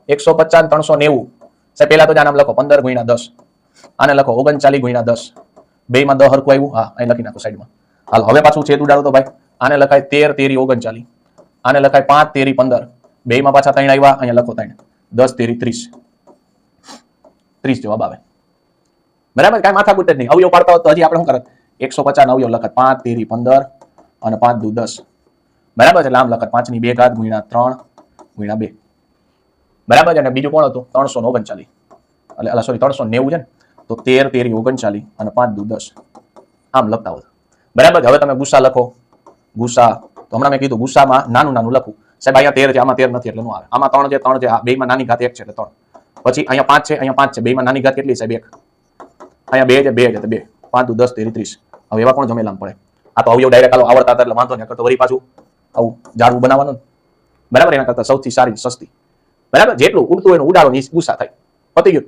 150 390 સાહેબ પેલા તો આમ લખો 15 ગુણ્યા 10 આને લખો 39 ગુણ્યા 10 બે માં 10 હરખું આવ્યું હા અહીં લખી નાખો સાઈડમાં હાલ હવે પાછું છેદ ઉડાડો તો ભાઈ આને લખાય 13 તેરી 39 આને લખાય 5 તેરી 15 બે માં પાછા 3 આવ્યા અહીંયા લખો 3 10 તેરી 30 જવાબ આવે બરાબર કાંઈ માથાકૂટ જ નહીં અવયવ પાડતા હોત તો હજી આપણે શું કરત 150 અવયવ લખત 5 તેરી 15 અને 5 દુ 10 બરાબર એટલે આમ લખત 5 ની 2 ઘાત ગુણ્યા 3 ગુણ્યા 2 બરાબર અને બીજું કોણ હતું 339 એટલે સોરી 390 છે ને તો 13 તેરી 39 અને 5 દુ 10 આમ લખતા હોત બરાબર હવે તમે ગુસ્સા લખો ગુસ્સા તો હમણાં મેં કીધું ગુસ્સામાં નાનું નાનું લખું સાહેબ અહીંયા 13 છે આમાં 13 નથી એટલે નું આવે આમાં 3 છે આ બે માં નાની ઘાત 1 છે એટલે 3 પછી અહીંયા 5 છે અહીંયા 5 છે બે માં નાની ઘાત કેટલી સાહેબ 1 અહીંયા 2 છે 2 5 દુ 10 તેરી 30 હવે એવા કોણ જમેલામ પડે આ તો અવયવ ડાયરેક્ટ આલો આવડતા હતા એટલે વાંધો નહીં કરતો વળી પાછું આવું જાડવું બનાવવાનું બરાબર એના કરતા સૌથી સારી સસ્તી બરાબર જેટલું ઉડતું હોય એનું ઉડાડો ગુસ્સા થાય પતી ગયું